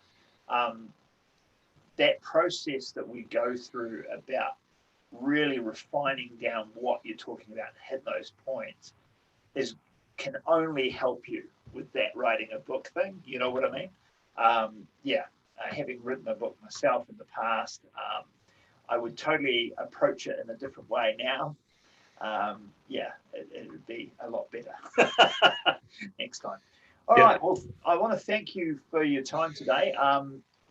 that process that we go through about really refining down what you're talking about and hit those points can only help you with that writing a book thing. You know what I mean? Having written a book myself in the past, I would totally approach it in a different way now. It would be a lot better next time. All right, well, I want to thank you for your time today.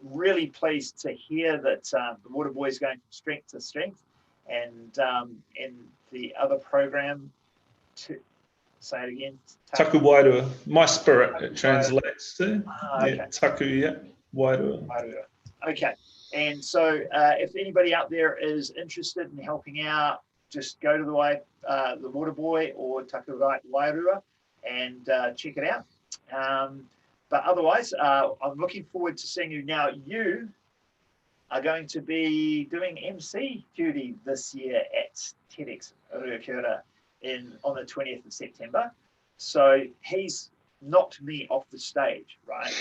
Really pleased to hear that the Waterboy is going from strength to strength, and in the other program, to say it again. Taku Wairua, my spirit, it translates to. Okay. Taku, Wairua. Okay, and so if anybody out there is interested in helping out, just go to the Waterboy or Taku Wairua and check it out. But otherwise, I'm looking forward to seeing you. Now, you are going to be doing MC duty this year at TEDxRuakura on the 20th of September. So he's knocked me off the stage, right?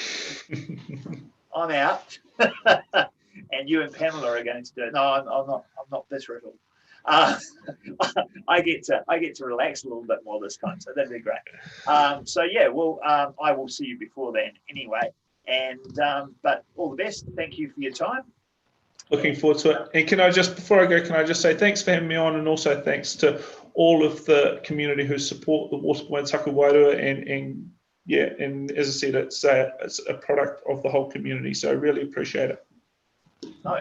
I'm out, and you and Pamela are going to do it. No, I'm not this riddle. I get to relax a little bit more this time, so that'd be great. I will see you before then anyway. And but all the best. Thank you for your time. Looking forward to it. And before I go, can I just say thanks for having me on, and also thanks to all of the community who support the Waterboy and Taku Wairua, and as I said, it's a product of the whole community. So I really appreciate it. No,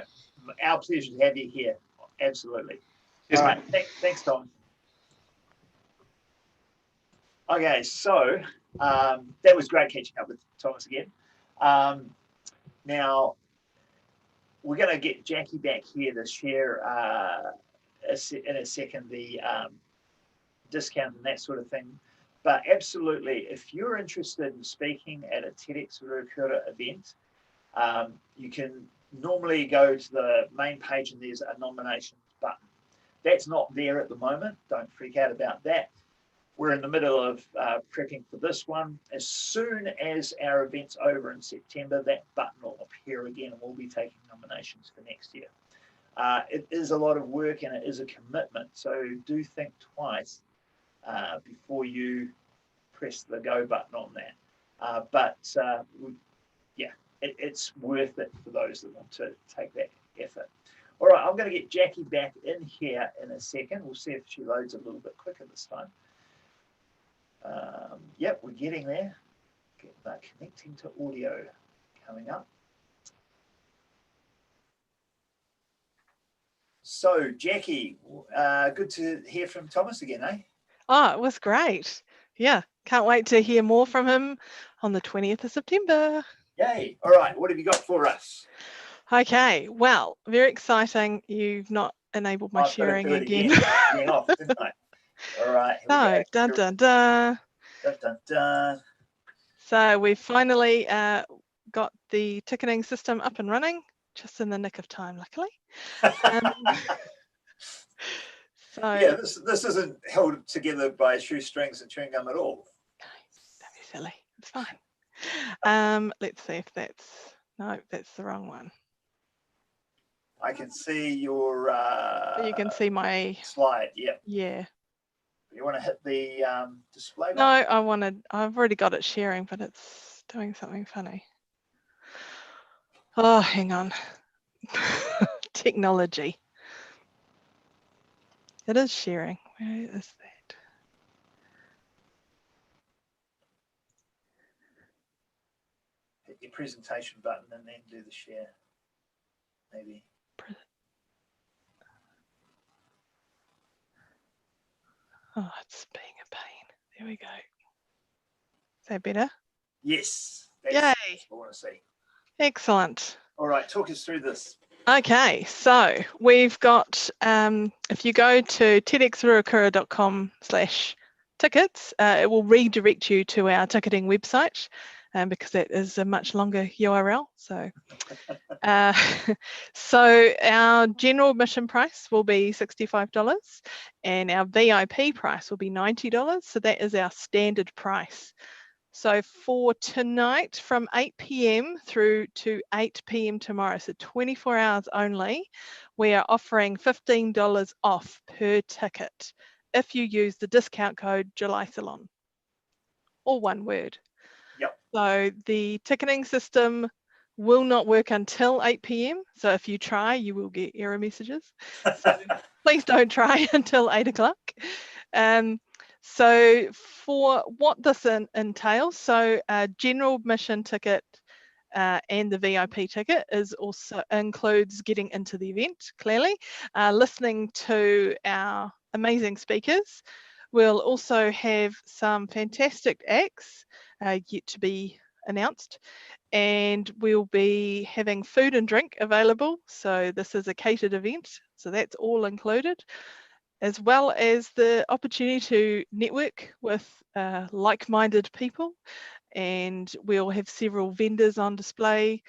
our pleasure to have you here. Absolutely. Yes, all right. Thanks, Tom. Okay, so that was great catching up with Thomas again. Now, we're going to get Jacki back here to share in a second the discount and that sort of thing. But absolutely, if you're interested in speaking at a TEDxRuakura event, you can normally go to the main page and there's a nominations button. That's not there at the moment. Don't freak out about that. We're in the middle of prepping for this one. As soon as our event's over in September, that button will appear again and we'll be taking nominations for next year. It is a lot of work and it is a commitment, so do think twice before you press the go button on that. It's worth it for those that want to take that effort. All right, I'm going to get Jacki back in here in a second. We'll see if she loads a little bit quicker this time. Yep, we're getting there. Connecting to audio coming up. So, Jacki, good to hear from Thomas again, eh? Oh, it was great. Yeah, can't wait to hear more from him on the 20th of September. Yay. All right, what have you got for us? Okay, well, very exciting. You've not enabled my sharing again. Off, didn't I? All right. So, dun, dun, dun. Dun, dun, dun. So we finally got the ticketing system up and running, just in the nick of time, luckily. Yeah, this isn't held together by shoestrings and chewing gum at all. No, don't be silly. It's fine. Let's see if that's the wrong one. I can see your. You can see my slide. Yeah. Yeah. You want to hit the display button? No, I've already got it sharing, but it's doing something funny. Oh, hang on. Technology. It is sharing. Where is that? Hit your presentation button and then do the share. Maybe. Oh, it's being a pain. There we go. Is that better? Yes. Yay. That's what I want to see. Excellent. All right, talk us through this. Okay, so we've got, if you go to TEDxRuakura.com/tickets, it will redirect you to our ticketing website, because that is a much longer URL. So, so our general admission price will be $65 and our VIP price will be $90. So that is our standard price. So for tonight from 8 p.m. through to 8 p.m. tomorrow, so 24 hours only, we are offering $15 off per ticket if you use the discount code July Salon, all one word. Yep. So the ticketing system will not work until 8 p.m. So if you try, you will get error messages. So please don't try until 8 o'clock. So for what this entails, so a general admission ticket and the VIP ticket is also includes getting into the event, clearly, listening to our amazing speakers. We'll also have some fantastic acts yet to be announced, and we'll be having food and drink available. So this is a catered event, so that's all included, as well as the opportunity to network with like-minded people. And we'll have several vendors on display,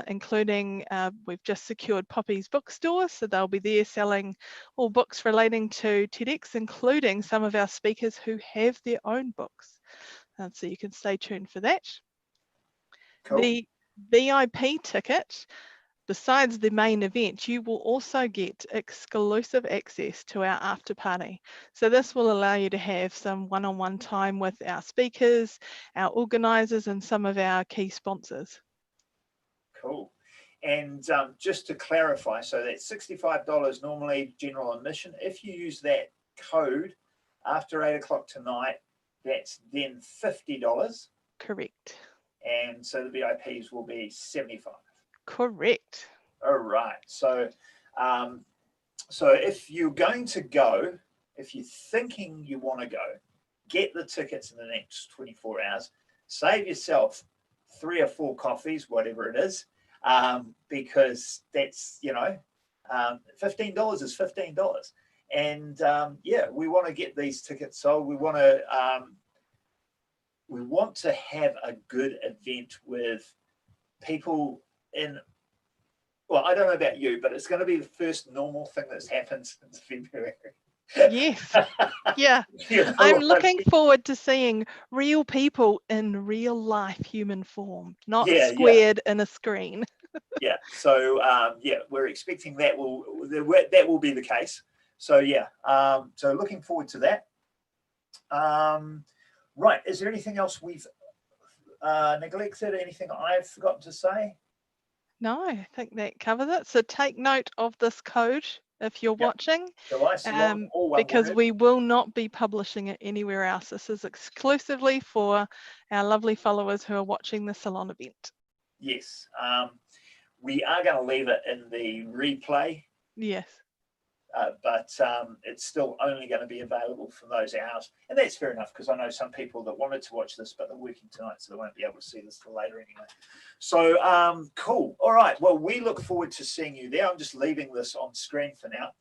including we've just secured Poppy's bookstore, so they'll be there selling all books relating to TEDx, including some of our speakers who have their own books. So you can stay tuned for that. Cool. The VIP ticket, besides the main event, you will also get exclusive access to our after party. So this will allow you to have some one-on-one time with our speakers, our organisers, and some of our key sponsors. Cool. And just to clarify, so that's $65 normally general admission. If you use that code after 8 o'clock tonight, that's then $50. Correct. And so the VIPs will be $75. Correct. All right. So, so if you're going to go, if you're thinking you want to go, get the tickets in the next 24 hours. Save yourself 3 or 4 coffees, whatever it is, because that's, you know, $15 is $15. And yeah, we want to get these tickets sold. We want to have a good event with people in. Well, I don't know about you, but it's going to be the first normal thing that's happened since February. Yes. Yeah. You know I'm what I looking mean? forward to seeing real people in real life human form, not Yeah, squared in a screen. yeah. So yeah, we're expecting that will be the case. So yeah, so looking forward to that. Right, is there anything else we've neglected? Anything I've forgotten to say? No, I think that covers it. So take note of this code if you're watching, July Salon, all one because word. we will not be publishing it anywhere else. This is exclusively for our lovely followers who are watching the salon event. Yes, we are going to leave it in the replay. Yes. But it's still only going to be available for those hours. And that's fair enough, because I know some people that wanted to watch this, but they're working tonight, so they won't be able to see this till later anyway. So cool. All right. Well, we look forward to seeing you there. I'm just leaving this on screen for now.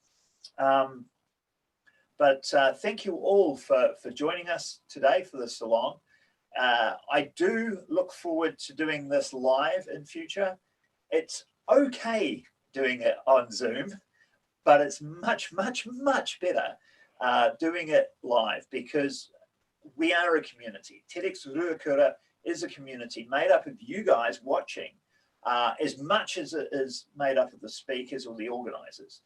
But thank you all for joining us today for the salon. I do look forward to doing this live in future. It's okay doing it on Zoom, but it's much, much, much better doing it live, because we are a community. TEDxRuakura is a community made up of you guys watching, as much as it is made up of the speakers or the organisers,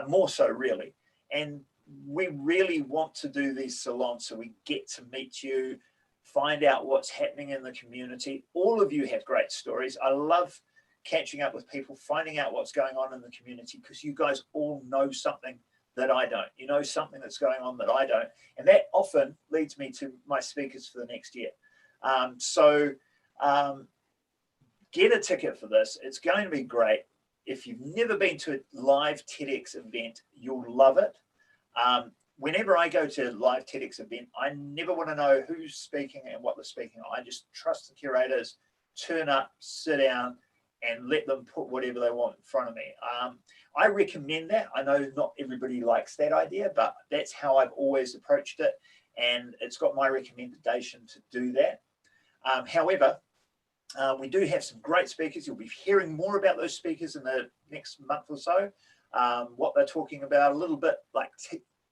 more so really. And we really want to do these salons so we get to meet you, find out what's happening in the community. All of you have great stories. I love catching up with people, finding out what's going on in the community, because you guys all know something that I don't. You know something that's going on that I don't. And that often leads me to my speakers for the next year. So get a ticket for this. It's going to be great. If you've never been to a live TEDx event, you'll love it. Whenever I go to a live TEDx event, I never want to know who's speaking and what they're speaking. I just trust the curators, turn up, sit down, and let them put whatever they want in front of me. I recommend that. I know not everybody likes that idea, but that's how I've always approached it, and it's got my recommendation to do that. However, we do have some great speakers. You'll be hearing more about those speakers in the next month or so, what they're talking about, a little bit like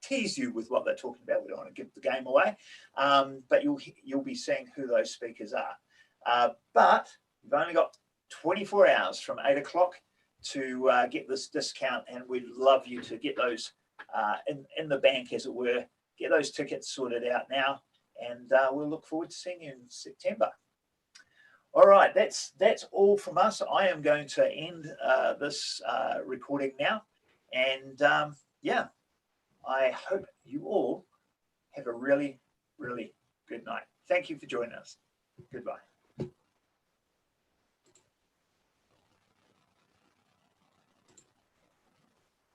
tease you with what they're talking about. We don't want to give the game away, but you'll be seeing who those speakers are. But you've only got 24 hours from 8 o'clock to get this discount, and we'd love you to get those in the bank, as it were. Get those tickets sorted out now, and we'll look forward to seeing you in September. All right, that's all from us. I am going to end this recording now, and yeah, I hope you all have a really, really good night. Thank you for joining us. Goodbye.